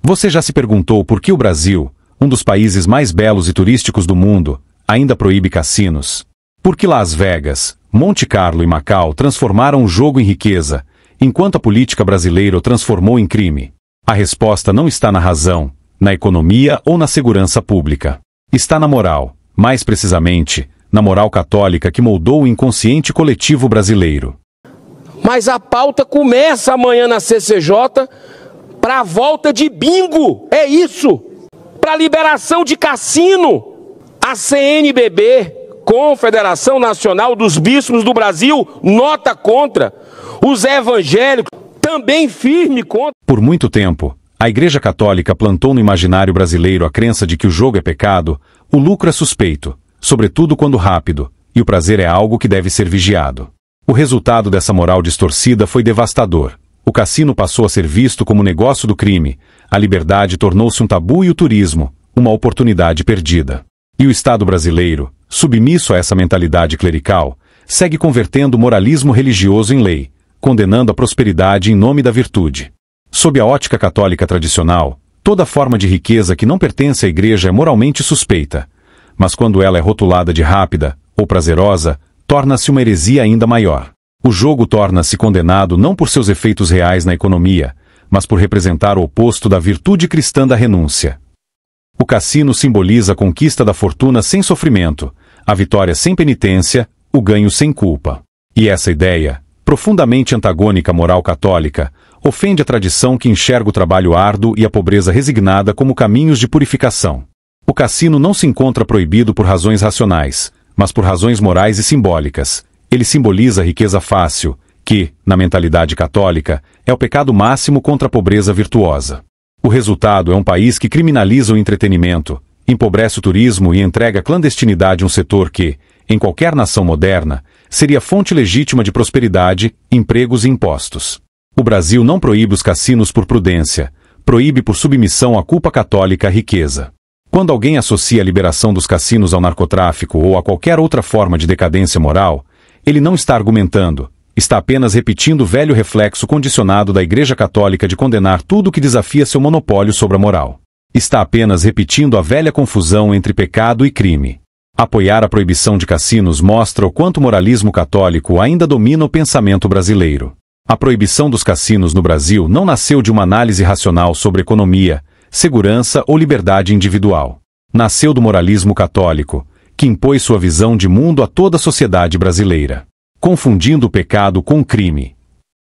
Você já se perguntou por que o Brasil, um dos países mais belos e turísticos do mundo, ainda proíbe cassinos? Por que Las Vegas, Monte Carlo e Macau transformaram o jogo em riqueza, enquanto a política brasileira o transformou em crime? A resposta não está na razão, na economia ou na segurança pública. Está na moral, mais precisamente, na moral católica que moldou o inconsciente coletivo brasileiro. Mas a pauta começa amanhã na CCJ para a volta de bingo, é isso, para a liberação de cassino. A CNBB, Confederação Nacional dos Bispos do Brasil, nota contra. Os evangélicos também firme contra. Por muito tempo, a Igreja Católica plantou no imaginário brasileiro a crença de que o jogo é pecado, o lucro é suspeito, sobretudo quando rápido, e o prazer é algo que deve ser vigiado. O resultado dessa moral distorcida foi devastador. O cassino passou a ser visto como negócio do crime, a liberdade tornou-se um tabu e o turismo, uma oportunidade perdida. E o Estado brasileiro, submisso a essa mentalidade clerical, segue convertendo o moralismo religioso em lei, condenando a prosperidade em nome da virtude. Sob a ótica católica tradicional, toda forma de riqueza que não pertence à Igreja é moralmente suspeita, mas quando ela é rotulada de rápida ou prazerosa, torna-se uma heresia ainda maior. O jogo torna-se condenado não por seus efeitos reais na economia, mas por representar o oposto da virtude cristã da renúncia. O cassino simboliza a conquista da fortuna sem sofrimento, a vitória sem penitência, o ganho sem culpa. E essa ideia, profundamente antagônica à moral católica, ofende a tradição que enxerga o trabalho árduo e a pobreza resignada como caminhos de purificação. O cassino não se encontra proibido por razões racionais, mas por razões morais e simbólicas. Ele simboliza a riqueza fácil, que, na mentalidade católica, é o pecado máximo contra a pobreza virtuosa. O resultado é um país que criminaliza o entretenimento, empobrece o turismo e entrega à clandestinidade um setor que, em qualquer nação moderna, seria fonte legítima de prosperidade, empregos e impostos. O Brasil não proíbe os cassinos por prudência, proíbe por submissão à culpa católica à riqueza. Quando alguém associa a liberação dos cassinos ao narcotráfico ou a qualquer outra forma de decadência moral, ele não está argumentando, está apenas repetindo o velho reflexo condicionado da Igreja Católica de condenar tudo que desafia seu monopólio sobre a moral. Está apenas repetindo a velha confusão entre pecado e crime. Apoiar a proibição de cassinos mostra o quanto o moralismo católico ainda domina o pensamento brasileiro. A proibição dos cassinos no Brasil não nasceu de uma análise racional sobre economia, segurança ou liberdade individual. Nasceu do moralismo católico, que impôs sua visão de mundo a toda a sociedade brasileira, confundindo o pecado com o crime.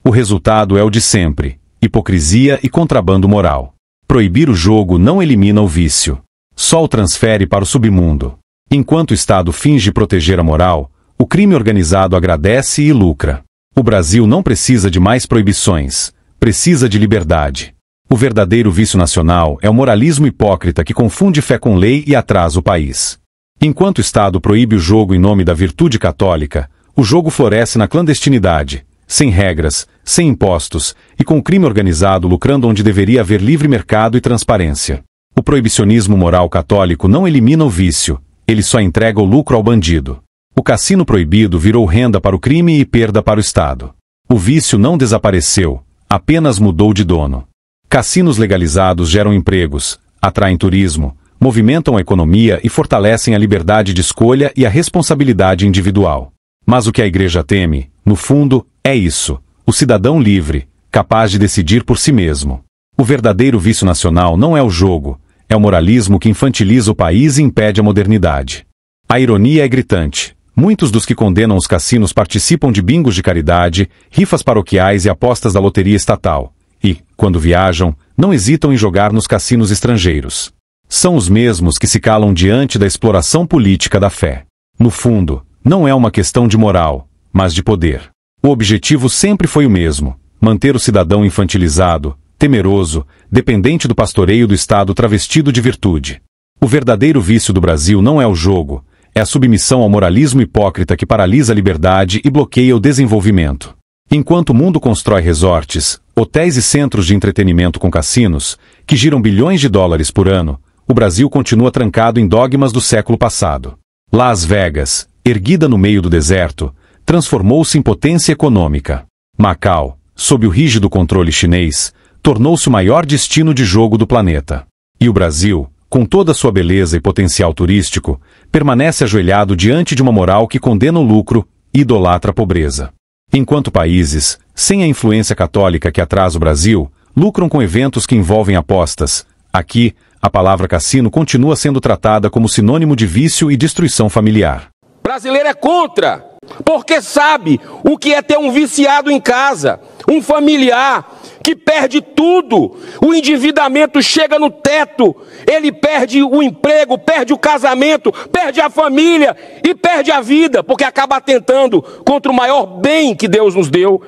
O resultado é o de sempre: hipocrisia e contrabando moral. Proibir o jogo não elimina o vício, só o transfere para o submundo. Enquanto o Estado finge proteger a moral, o crime organizado agradece e lucra. O Brasil não precisa de mais proibições, precisa de liberdade. O verdadeiro vício nacional é o moralismo hipócrita que confunde fé com lei e atrasa o país. Enquanto o Estado proíbe o jogo em nome da virtude católica, o jogo floresce na clandestinidade, sem regras, sem impostos, e com o crime organizado lucrando onde deveria haver livre mercado e transparência. O proibicionismo moral católico não elimina o vício, ele só entrega o lucro ao bandido. O cassino proibido virou renda para o crime e perda para o Estado. O vício não desapareceu, apenas mudou de dono. Cassinos legalizados geram empregos, atraem turismo, movimentam a economia e fortalecem a liberdade de escolha e a responsabilidade individual. Mas o que a Igreja teme, no fundo, é isso: o cidadão livre, capaz de decidir por si mesmo. O verdadeiro vício nacional não é o jogo, é o moralismo que infantiliza o país e impede a modernidade. A ironia é gritante. Muitos dos que condenam os cassinos participam de bingos de caridade, rifas paroquiais e apostas da loteria estatal. E, quando viajam, não hesitam em jogar nos cassinos estrangeiros. São os mesmos que se calam diante da exploração política da fé. No fundo, não é uma questão de moral, mas de poder. O objetivo sempre foi o mesmo: manter o cidadão infantilizado, temeroso, dependente do pastoreio do Estado travestido de virtude. O verdadeiro vício do Brasil não é o jogo, é a submissão ao moralismo hipócrita que paralisa a liberdade e bloqueia o desenvolvimento. Enquanto o mundo constrói resorts, hotéis e centros de entretenimento com cassinos, que giram bilhões de dólares por ano, o Brasil continua trancado em dogmas do século passado. Las Vegas, erguida no meio do deserto, transformou-se em potência econômica. Macau, sob o rígido controle chinês, tornou-se o maior destino de jogo do planeta. E o Brasil, com toda sua beleza e potencial turístico, permanece ajoelhado diante de uma moral que condena o lucro e idolatra a pobreza. Enquanto países, sem a influência católica que atrasa o Brasil, lucram com eventos que envolvem apostas, aqui, a palavra cassino continua sendo tratada como sinônimo de vício e destruição familiar. Brasileiro é contra, porque sabe o que é ter um viciado em casa, um familiar que perde tudo, o endividamento chega no teto, ele perde o emprego, perde o casamento, perde a família e perde a vida, porque acaba atentando contra o maior bem que Deus nos deu,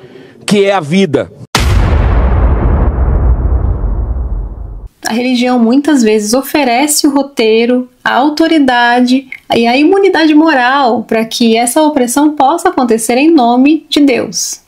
que é a vida. A religião muitas vezes oferece o roteiro, a autoridade e a imunidade moral para que essa opressão possa acontecer em nome de Deus.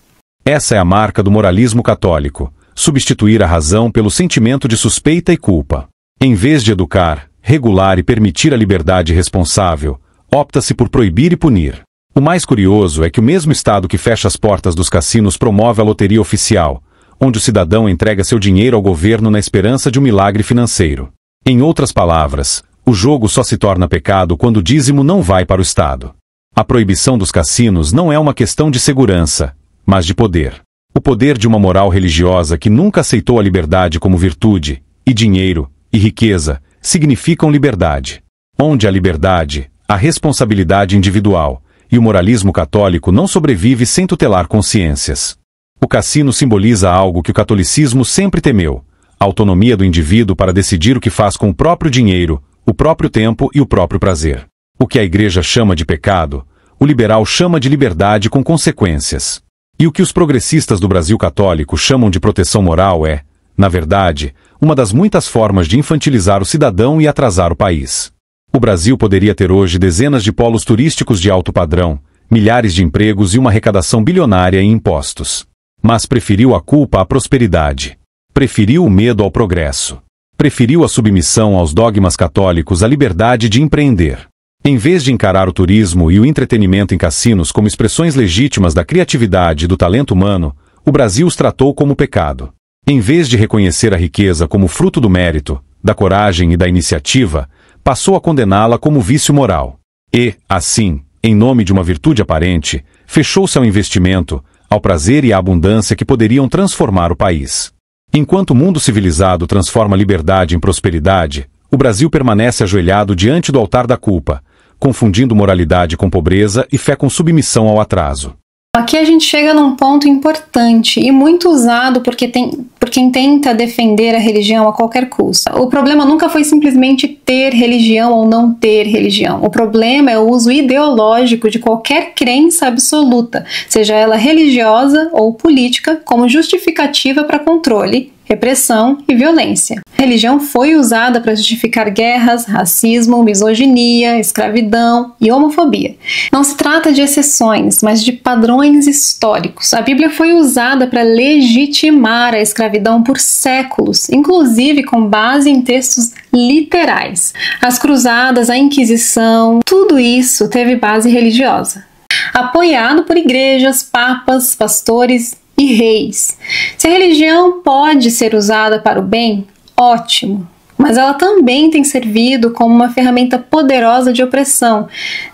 Essa é a marca do moralismo católico, substituir a razão pelo sentimento de suspeita e culpa. Em vez de educar, regular e permitir a liberdade responsável, opta-se por proibir e punir. O mais curioso é que o mesmo Estado que fecha as portas dos cassinos promove a loteria oficial, onde o cidadão entrega seu dinheiro ao governo na esperança de um milagre financeiro. Em outras palavras, o jogo só se torna pecado quando o dízimo não vai para o Estado. A proibição dos cassinos não é uma questão de segurança, mas de poder. O poder de uma moral religiosa que nunca aceitou a liberdade como virtude, e dinheiro, e riqueza, significam liberdade. Onde há liberdade, há responsabilidade individual, e o moralismo católico não sobrevive sem tutelar consciências. O cassino simboliza algo que o catolicismo sempre temeu: a autonomia do indivíduo para decidir o que faz com o próprio dinheiro, o próprio tempo e o próprio prazer. O que a Igreja chama de pecado, o liberal chama de liberdade com consequências. E o que os progressistas do Brasil católico chamam de proteção moral é, na verdade, uma das muitas formas de infantilizar o cidadão e atrasar o país. O Brasil poderia ter hoje dezenas de polos turísticos de alto padrão, milhares de empregos e uma arrecadação bilionária em impostos. Mas preferiu a culpa à prosperidade. Preferiu o medo ao progresso. Preferiu a submissão aos dogmas católicos à liberdade de empreender. Em vez de encarar o turismo e o entretenimento em cassinos como expressões legítimas da criatividade e do talento humano, o Brasil os tratou como pecado. Em vez de reconhecer a riqueza como fruto do mérito, da coragem e da iniciativa, passou a condená-la como vício moral. E, assim, em nome de uma virtude aparente, fechou-se ao investimento, ao prazer e à abundância que poderiam transformar o país. Enquanto o mundo civilizado transforma liberdade em prosperidade, o Brasil permanece ajoelhado diante do altar da culpa, confundindo moralidade com pobreza e fé com submissão ao atraso. Aqui a gente chega num ponto importante e muito usado por quem tenta defender a religião a qualquer custo. O problema nunca foi simplesmente ter religião ou não ter religião. O problema é o uso ideológico de qualquer crença absoluta, seja ela religiosa ou política, como justificativa para controle, repressão e violência. A religião foi usada para justificar guerras, racismo, misoginia, escravidão e homofobia. Não se trata de exceções, mas de padrões históricos. A Bíblia foi usada para legitimar a escravidão por séculos, inclusive com base em textos literais. As cruzadas, a Inquisição, tudo isso teve base religiosa. Apoiado por igrejas, papas, pastores e reis. Se a religião pode ser usada para o bem, ótimo, mas ela também tem servido como uma ferramenta poderosa de opressão.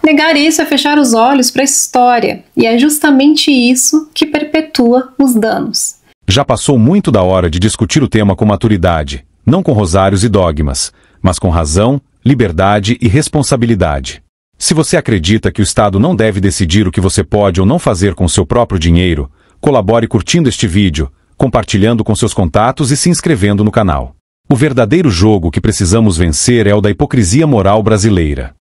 Negar isso é fechar os olhos para a história, e é justamente isso que perpetua os danos. Já passou muito da hora de discutir o tema com maturidade, não com rosários e dogmas, mas com razão, liberdade e responsabilidade. Se você acredita que o Estado não deve decidir o que você pode ou não fazer com seu próprio dinheiro, colabore curtindo este vídeo, compartilhando com seus contatos e se inscrevendo no canal. O verdadeiro jogo que precisamos vencer é o da hipocrisia moral brasileira.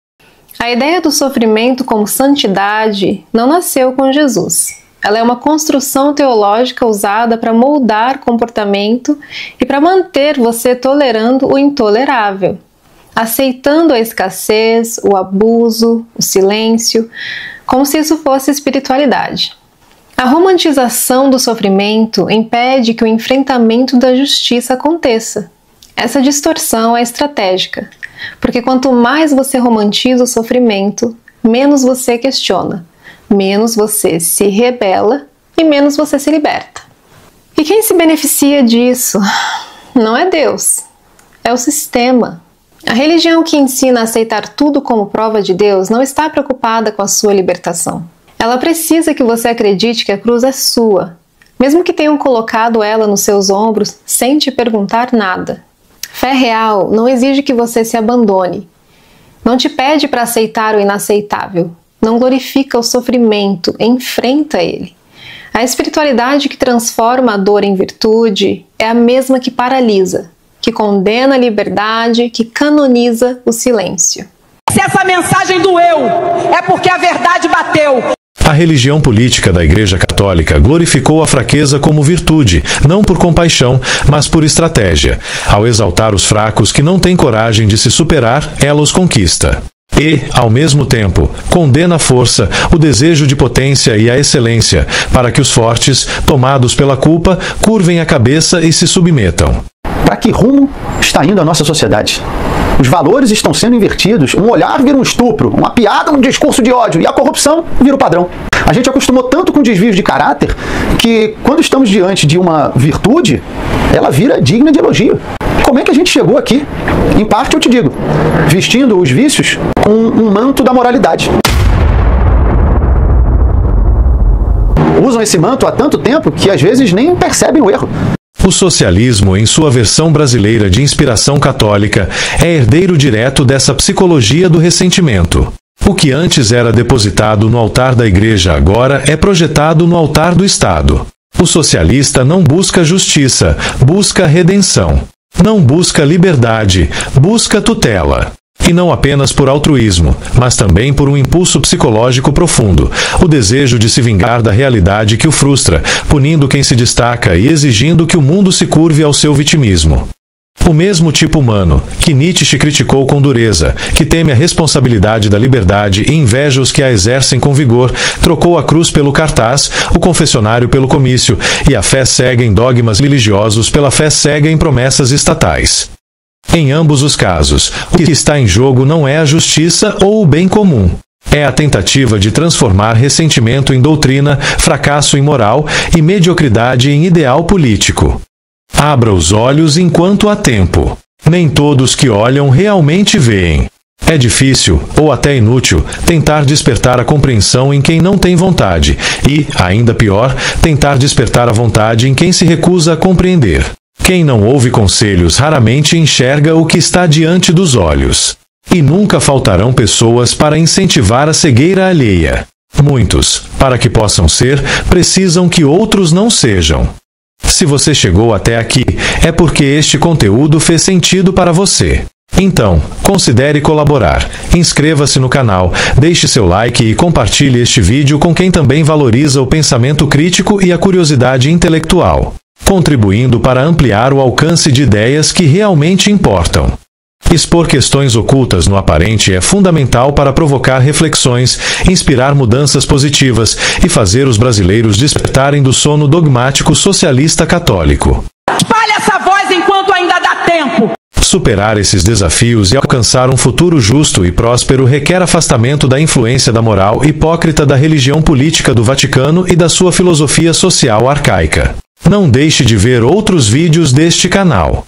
A ideia do sofrimento como santidade não nasceu com Jesus. Ela é uma construção teológica usada para moldar comportamento e para manter você tolerando o intolerável, aceitando a escassez, o abuso, o silêncio, como se isso fosse espiritualidade. A romantização do sofrimento impede que o enfrentamento da justiça aconteça. Essa distorção é estratégica, porque quanto mais você romantiza o sofrimento, menos você questiona, menos você se rebela e menos você se liberta. E quem se beneficia disso? Não é Deus, é o sistema. A religião que ensina a aceitar tudo como prova de Deus não está preocupada com a sua libertação. Ela precisa que você acredite que a cruz é sua, mesmo que tenham colocado ela nos seus ombros sem te perguntar nada. Fé real não exige que você se abandone. Não te pede para aceitar o inaceitável. Não glorifica o sofrimento, enfrenta ele. A espiritualidade que transforma a dor em virtude é a mesma que paralisa, que condena a liberdade, que canoniza o silêncio. Se essa mensagem doeu, é porque a verdade bateu. A religião política da Igreja Católica glorificou a fraqueza como virtude, não por compaixão, mas por estratégia. Ao exaltar os fracos que não têm coragem de se superar, ela os conquista. E, ao mesmo tempo, condena a força, o desejo de potência e a excelência, para que os fortes, tomados pela culpa, curvem a cabeça e se submetam. Para que rumo está indo a nossa sociedade? Os valores estão sendo invertidos, um olhar vira um estupro, uma piada um discurso de ódio, e a corrupção vira o padrão. A gente acostumou tanto com desvios de caráter que, quando estamos diante de uma virtude, ela vira digna de elogio. Como é que a gente chegou aqui? Em parte, eu te digo, vestindo os vícios com um manto da moralidade. Usam esse manto há tanto tempo que às vezes nem percebem o erro. O socialismo, em sua versão brasileira de inspiração católica, é herdeiro direto dessa psicologia do ressentimento. O que antes era depositado no altar da Igreja agora é projetado no altar do Estado. O socialista não busca justiça, busca redenção. Não busca liberdade, busca tutela. E não apenas por altruísmo, mas também por um impulso psicológico profundo, o desejo de se vingar da realidade que o frustra, punindo quem se destaca e exigindo que o mundo se curve ao seu vitimismo. O mesmo tipo humano, que Nietzsche criticou com dureza, que teme a responsabilidade da liberdade e inveja os que a exercem com vigor, trocou a cruz pelo cartaz, o confessionário pelo comício, e a fé cega em dogmas religiosos pela fé cega em promessas estatais. Em ambos os casos, o que está em jogo não é a justiça ou o bem comum. É a tentativa de transformar ressentimento em doutrina, fracasso em moral e mediocridade em ideal político. Abra os olhos enquanto há tempo. Nem todos que olham realmente veem. É difícil, ou até inútil, tentar despertar a compreensão em quem não tem vontade e, ainda pior, tentar despertar a vontade em quem se recusa a compreender. Quem não ouve conselhos raramente enxerga o que está diante dos olhos. E nunca faltarão pessoas para incentivar a cegueira alheia. Muitos, para que possam ser, precisam que outros não sejam. Se você chegou até aqui, é porque este conteúdo fez sentido para você. Então, considere colaborar. Inscreva-se no canal, deixe seu like e compartilhe este vídeo com quem também valoriza o pensamento crítico e a curiosidade intelectual, contribuindo para ampliar o alcance de ideias que realmente importam. Expor questões ocultas no aparente é fundamental para provocar reflexões, inspirar mudanças positivas e fazer os brasileiros despertarem do sono dogmático socialista católico. Espalhe essa voz enquanto ainda dá tempo. Superar esses desafios e alcançar um futuro justo e próspero requer afastamento da influência da moral hipócrita da religião política do Vaticano e da sua filosofia social arcaica. Não deixe de ver outros vídeos deste canal.